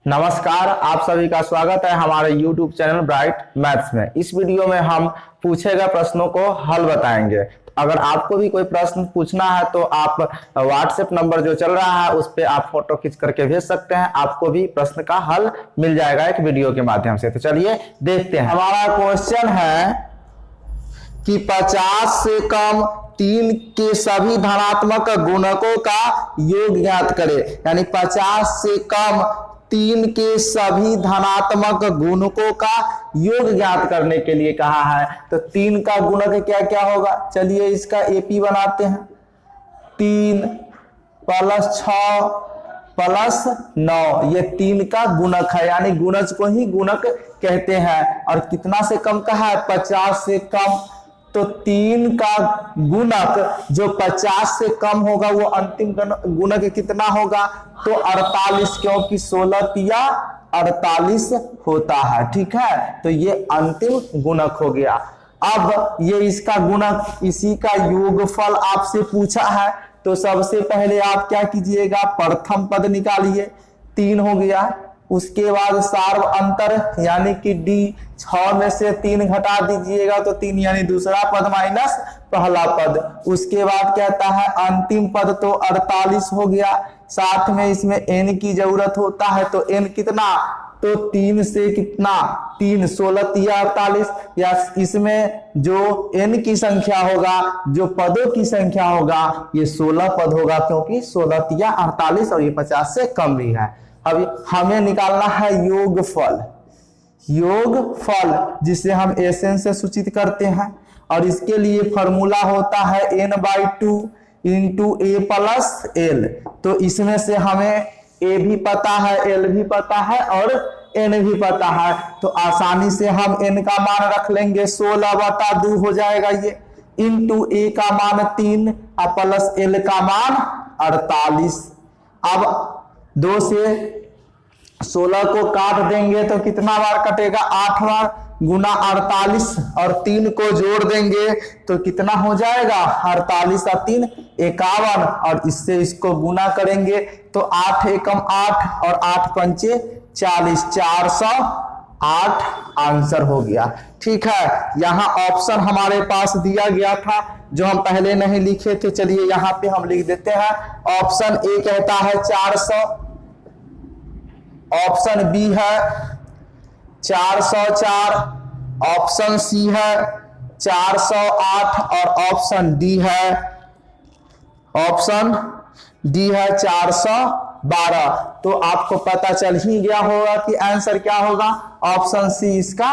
नमस्कार, आप सभी का स्वागत है हमारे YouTube चैनल ब्राइट मैथ्स में। इस वीडियो में हम पूछे गए प्रश्नों को हल बताएंगे। अगर आपको भी कोई प्रश्न पूछना है तो आप व्हाट्सएप नंबर जो चल रहा है उस पर आप फोटो खींच करके भेज सकते हैं, आपको भी प्रश्न का हल मिल जाएगा एक वीडियो के माध्यम से। तो चलिए देखते हैं। हमारा क्वेश्चन है कि 50 से कम 3 के सभी धनात्मक गुणकों का योग ज्ञात करें। यानी 50 से कम 3 के सभी धनात्मक गुणकों का योग ज्ञात करने के लिए कहा है। तो 3 का गुणक क्या क्या होगा, चलिए इसका एपी बनाते हैं। 3 + 6 + 9 ये 3 का गुणक है, यानी गुणज को ही गुणक कहते हैं। और कितना से कम का है, 50 से कम। तो 3 का गुणक जो 50 से कम होगा वो अंतिम गुणक कितना होगा, तो 48, क्योंकि 16 तिया 48 होता है। ठीक है, तो ये अंतिम गुणक हो गया। अब ये इसका गुणक, इसी का योगफल आपसे पूछा है। तो सबसे पहले आप क्या कीजिएगा, प्रथम पद निकालिए, 3 हो गया। उसके बाद सार्व अंतर यानी कि डी, 6 में से 3 घटा दीजिएगा तो 3, यानी दूसरा पद माइनस पहला पद। उसके बाद कहता है अंतिम पद, तो 48 हो गया। साथ में इसमें n की जरूरत होता है, तो n कितना, तो 3 से कितना, 3 16 तिया 48। या इसमें जो n की संख्या होगा, जो पदों की संख्या होगा, ये 16 पद होगा, क्योंकि 16 तिया 48 और ये 50 से कम भी है। अभी हमें निकालना है योगफल। योगफल जिसे हम SN से सूचित करते हैं, और इसके लिए फॉर्मूला होता है n/2 × a + l। तो इसमें से हमें a भी पता है, l भी पता है और n भी पता है। तो आसानी से हम n का मान रख लेंगे, 16/2 हो जाएगा ये, × a का मान 3 प्लस l का मान 48। अब 2 से 16 को काट देंगे तो कितना बार कटेगा, 8 बार, गुना 48, और 3 को जोड़ देंगे तो कितना हो जाएगा, 48 और 3 51, और इससे इसको गुना करेंगे तो 8 एकम 8 और 8 पंचे 40, 408 आंसर हो गया। ठीक है, यहाँ ऑप्शन हमारे पास दिया गया था जो हम पहले नहीं लिखे थे, चलिए यहाँ पे हम लिख देते हैं। ऑप्शन ए कहता है 400, ऑप्शन बी है 404, ऑप्शन सी है 408 और ऑप्शन डी है 412। तो आपको पता चल ही गया होगा कि आंसर क्या होगा, ऑप्शन सी इसका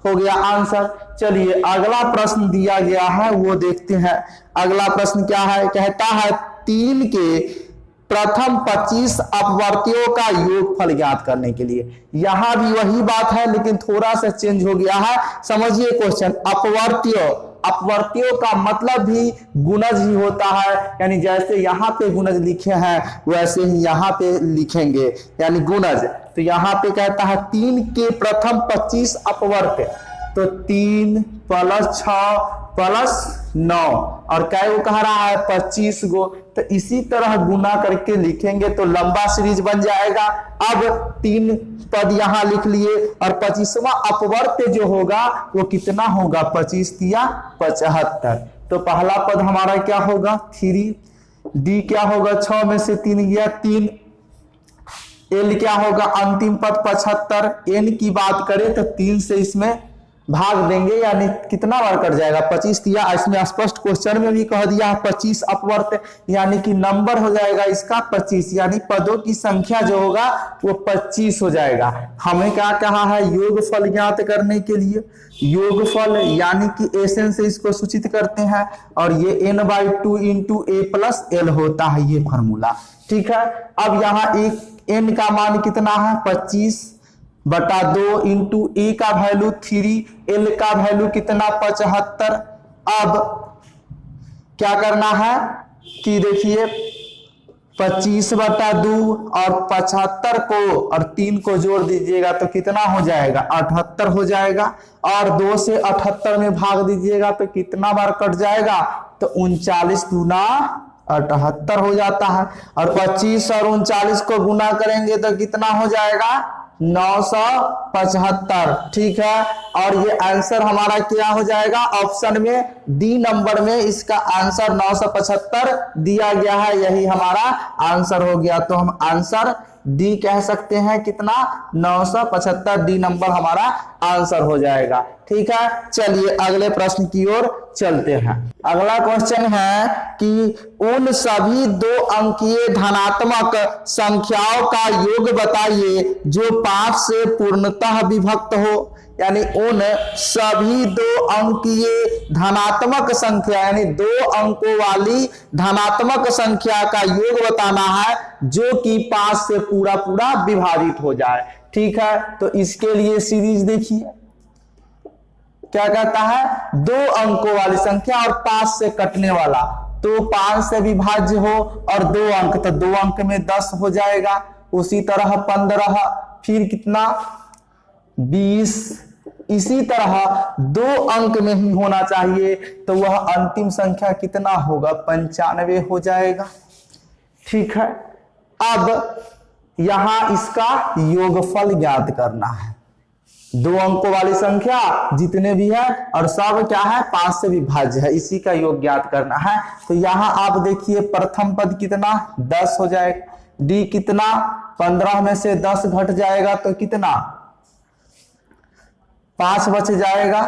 हो गया आंसर। चलिए अगला प्रश्न दिया गया है वो देखते हैं। अगला प्रश्न क्या है, कहता है 3 के प्रथम 25 अपवर्तियों का योगफल ज्ञात करने के लिए। यहां भी वही बात है लेकिन थोड़ा सा चेंज हो गया है। समझिए क्वेश्चन, अपवर्तियों का मतलब भी गुणज ही होता है, यानी जैसे यहाँ पे गुणज लिखे हैं वैसे ही यहाँ पे लिखेंगे, यानी गुणज। तो यहाँ पे कहता है 3 के प्रथम 25 अपवर्त्य, तो 3 + 6 + 9, और कै गो कह रहा है, 25 गो। तो इसी तरह गुना करके लिखेंगे तो लंबा सीरीज बन जाएगा। अब 3 पद यहाँ लिख लिए, और 25वां अपवर्त्य जो होगा वो कितना होगा, 25 तिया 75। तो पहला पद हमारा क्या होगा, 3, डी क्या होगा, 6 में से 3 गया 3, एल क्या होगा, अंतिम पद 75। एन की बात करें तो 3 से इसमें भाग देंगे, यानी कितना बार कट जाएगा, 25 तिया, इसमें स्पष्ट क्वेश्चन में भी कह दिया है 25 अपवर्त्य, यानी कि नंबर हो जाएगा इसका 25, यानी पदों की संख्या जो होगा वो 25 हो जाएगा। हमें क्या कहा है, योगफल ज्ञात करने के लिए। योगफल यानी कि SN से इसको सूचित करते हैं, और ये n/2 × a + l होता है, ये फॉर्मूला। ठीक है, अब यहाँ एक n का मान कितना है, 25/2 × a का वैल्यू 3, l का वैल्यू कितना, 75। अब क्या करना है कि देखिए 25/2 और 75 को और 3 को जोड़ दीजिएगा तो कितना हो जाएगा, 78 हो जाएगा। और 2 से 78 में भाग दीजिएगा तो कितना बार कट जाएगा, तो 39 × 78 हो जाता है। और 25 और 39 को गुना करेंगे तो कितना हो जाएगा 975। ठीक है, और ये आंसर हमारा क्या हो जाएगा, ऑप्शन में डी नंबर में इसका आंसर 975 दिया गया है, यही हमारा आंसर हो गया। तो हम आंसर डी कह सकते हैं, कितना 975, डी नंबर हमारा आंसर हो जाएगा। ठीक है, चलिए अगले प्रश्न की ओर चलते हैं। अगला क्वेश्चन है कि उन सभी 2 अंकीय धनात्मक संख्याओं का योग बताइए जो 5 से पूर्णतः विभक्त हो। यानी उन सभी 2 अंकीय धनात्मक संख्या यानी 2 अंकों वाली धनात्मक संख्या का योग बताना है जो कि 5 से पूरा पूरा विभाजित हो जाए। ठीक है, तो इसके लिए सीरीज देखिए क्या कहता है, 2 अंकों वाली संख्या और 5 से कटने वाला, तो 5 से विभाज्य हो और 2 अंक, तो 2 अंक में 10 हो जाएगा। उसी तरह 15, फिर कितना 20, इसी तरह 2 अंक में ही होना चाहिए, तो वह अंतिम संख्या कितना होगा 95 हो जाएगा। ठीक है, अब यहां इसका योगफल ज्ञात करना है। 2 अंकों वाली संख्या जितने भी है और सब क्या है 5 से विभाज्य है, इसी का योग ज्ञात करना है। तो यहां आप देखिए प्रथम पद कितना 10 हो जाएगा, डी कितना 15 में से 10 घट जाएगा तो कितना 5 बच जाएगा।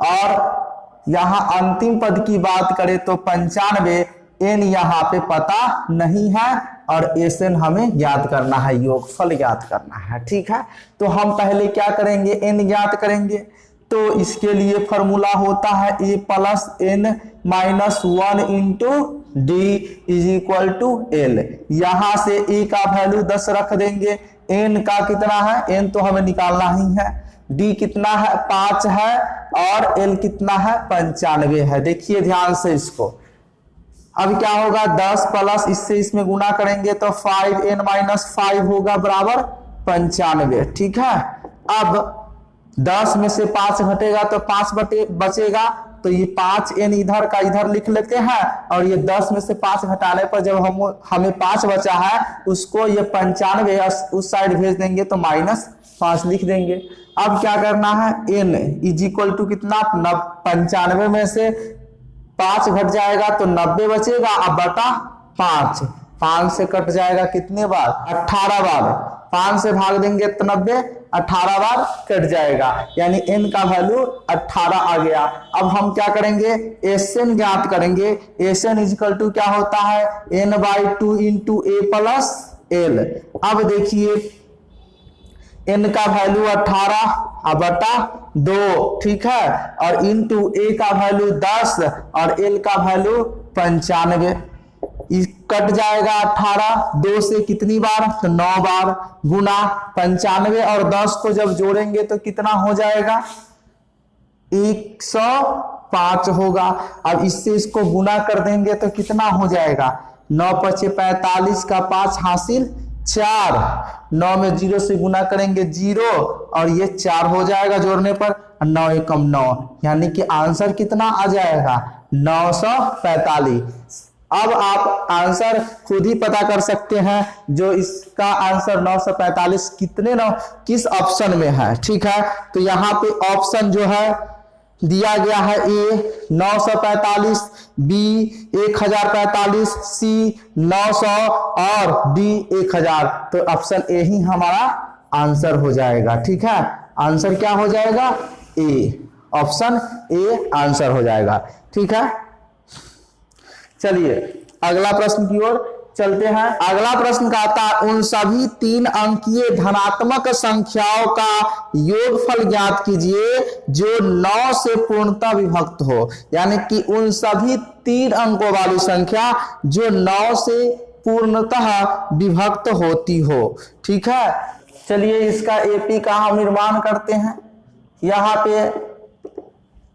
और यहां अंतिम पद की बात करें तो 95, एन यहां पे पता नहीं है और एसएन हमें ज्ञात करना है, योगफल ज्ञात करना है। ठीक है, तो हम पहले क्या करेंगे, एन ज्ञात करेंगे। तो इसके लिए फॉर्मूला होता है A plus N minus 1 into D is equal to L. यहां से ए का वैल्यू 10 रख देंगे, एन का कितना है, एन तो हमें निकालना ही है, डी कितना है 5 है और एल कितना है 95 है। देखिए ध्यान से इसको, अब क्या होगा 10 प्लस इससे इसमें गुना करेंगे तो 5n माइनस 5 होगा बराबर 95। ठीक है, अब 10 में से 5 घटेगा तो 5 बचेगा, तो ये 5n इधर का इधर लिख लेते हैं और ये 10 में से 5 घटाने पर जब हमें 5 बचा है उसको ये 95 उस साइड भेज देंगे तो -5 लिख देंगे। अब क्या करना है, n इज इक्वल टू कितना 95 में से 5 घट जाएगा तो 90 बचेगा, अब बटा 5 से कट जाएगा कितने बार 18 बार, 5 से भाग देंगे तो 90, 18 बार कट जाएगा, यानी n का वैल्यू 18 आ गया। अब हम क्या करेंगे, एसएन ज्ञात करेंगे। एसएन इक्वल टू क्या होता है n/2 इंटू ए प्लस एल। अब देखिए n का वैल्यू 18 बटा 2, ठीक है, और इंटू ए का वैल्यू 10 और एल का वैल्यू 95। कट जाएगा 18, 2 से कितनी बार तो 9 बार, गुना 95 और 10 को जब जोड़ेंगे तो कितना हो जाएगा 105 होगा। अब इससे इसको गुना कर देंगे तो कितना हो जाएगा 9 × 5 = 45 का 5 हासिल 4, 9 में 0 से गुना करेंगे 0 और ये 4 हो जाएगा जोड़ने पर, 9 × 9 यानी कि आंसर कितना आ जाएगा 945। अब आप आंसर खुद ही पता कर सकते हैं, जो इसका आंसर 945 किस ऑप्शन में है। ठीक है, तो यहाँ पे ऑप्शन जो है दिया गया है ए 945, बी 1045, सी 900 और डी 1000। तो ऑप्शन ए ही हमारा आंसर हो जाएगा। ठीक है, आंसर क्या हो जाएगा ए, ऑप्शन ए आंसर हो जाएगा। ठीक है, चलिए अगला प्रश्न की ओर चलते हैं। अगला प्रश्न कहता है उन सभी 3 अंकीय धनात्मक संख्याओं का योगफल ज्ञात कीजिए जो 9 से पूर्णतः विभक्त हो। यानी कि उन सभी 3 अंकों वाली संख्या जो 9 से पूर्णतः विभक्त होती हो। ठीक है, चलिए इसका एपी का हम निर्माण करते हैं। यहाँ पे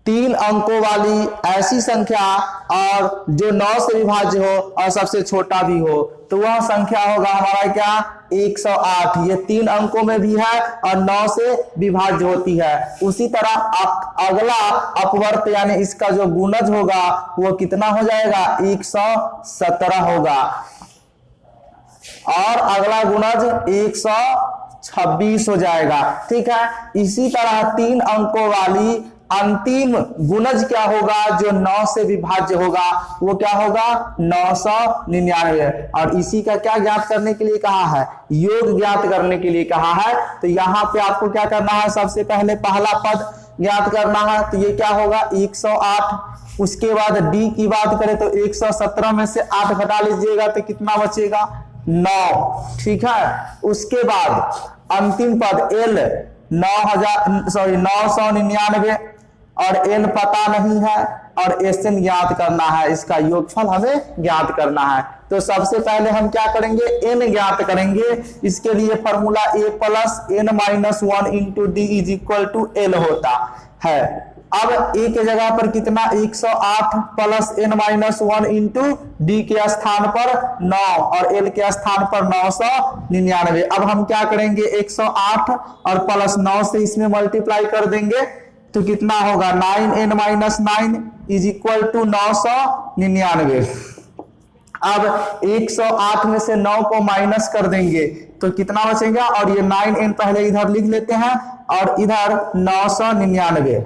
3 अंकों वाली ऐसी संख्या और जो 9 से विभाज्य हो और सबसे छोटा भी हो, तो वह संख्या होगा हमारा क्या 108। ये 3 अंकों में भी है और 9 से विभाज्य होती है। उसी तरह अगला अपवर्त यानी इसका जो गुणज होगा वो कितना हो जाएगा 117 होगा, और अगला गुणज 126 हो जाएगा। ठीक है, इसी तरह 3 अंकों वाली अंतिम गुणज क्या होगा जो 9 से विभाज्य होगा, वो क्या होगा 999। और इसी का क्या ज्ञात करने के लिए कहा है, योग ज्ञात करने के लिए कहा है। तो यहाँ पे आपको क्या करना है, सबसे पहले पहला पद ज्ञात करना है, तो ये क्या होगा 108। उसके बाद डी की बात करें तो 117 में से 8 घटा लीजिएगा तो कितना बचेगा 9। ठीक है, उसके बाद अंतिम पद एल 999 और एन पता नहीं है और एस एन ज्ञात करना है, इसका योगफल हमें ज्ञात करना है। तो सबसे पहले हम क्या करेंगे, एन ज्ञात करेंगे। इसके लिए formula a plus N minus 1 into D is equal to l होता है। अब ए के जगह पर कितना 108 plus N minus 1 into d के स्थान पर 9 और एल के स्थान पर 999। अब हम क्या करेंगे 108 और प्लस 9 से इसमें मल्टीप्लाई कर देंगे तो कितना होगा 9n minus 9 is equal to 999। अब 108 में से 9 को माइनस कर देंगे तो कितना बचेगा, और ये 9n पहले इधर लिख लेते हैं और इधर 999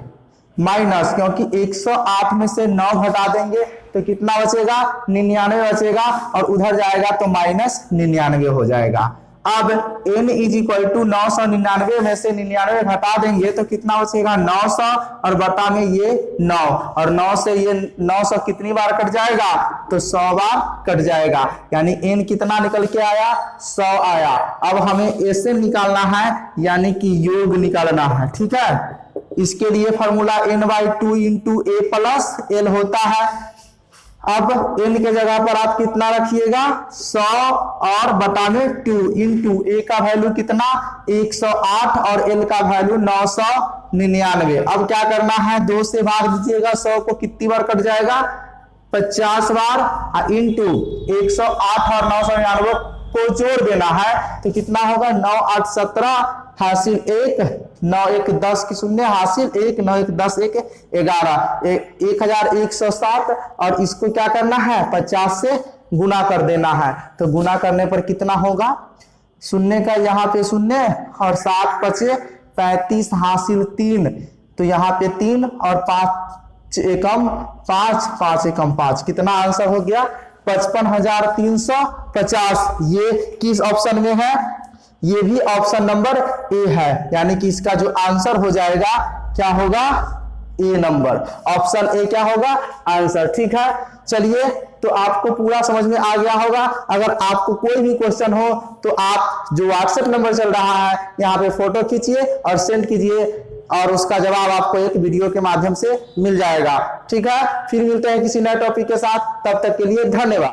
माइनस, क्योंकि 108 में से 9 घटा देंगे तो कितना बचेगा 99 बचेगा, और उधर जाएगा तो माइनस 99 हो जाएगा। अब n इज इक्वल टू 999 में से 99 घटा देंगे तो कितना बचेगा 900, और बटा में ये 9, और 9 से ये 900 कितनी बार कट जाएगा तो 100 बार कट जाएगा, यानी n कितना निकल के आया 100 आया। अब हमें SN निकालना है यानी कि योग निकालना है। ठीक है, इसके लिए फॉर्मूला n/2 इंटू ए प्लस एल होता है। अब n के जगह पर आप कितना रखिएगा 100 और बटा में 2 इंटू ए का वैल्यू कितना 108 और एल का वैल्यू 999। अब क्या करना है 2 से भाग दीजिएगा, 100 को कितनी बार कट जाएगा 50 बार, इंटू 108 और 999 को जोड़ देना है तो कितना होगा 9 8 17 हासिल 1 9 1 10 की शून्य हासिल 1 9 1 10 1 11 1107। और इसको क्या करना है 50 से गुना कर देना है, तो गुना करने पर कितना होगा, शून्य का यहाँ पे शून्य और 7 बचे 35 हासिल 3, तो यहाँ पे 3 और 5 एकम 5 5 एकम 5, कितना आंसर हो गया 55,350। ये किस ऑप्शन में है, ये भी ऑप्शन नंबर ए है, यानी कि इसका जो आंसर हो जाएगा क्या होगा ए नंबर, ऑप्शन ए क्या होगा आंसर। ठीक है, चलिए तो आपको पूरा समझ में आ गया होगा। अगर आपको कोई भी क्वेश्चन हो तो आप जो व्हाट्सएप नंबर चल रहा है यहाँ पे फोटो खींचिए और सेंड कीजिए, और उसका जवाब आपको एक वीडियो के माध्यम से मिल जाएगा। ठीक है, फिर मिलते हैं किसी नए टॉपिक के साथ, तब तक के लिए धन्यवाद।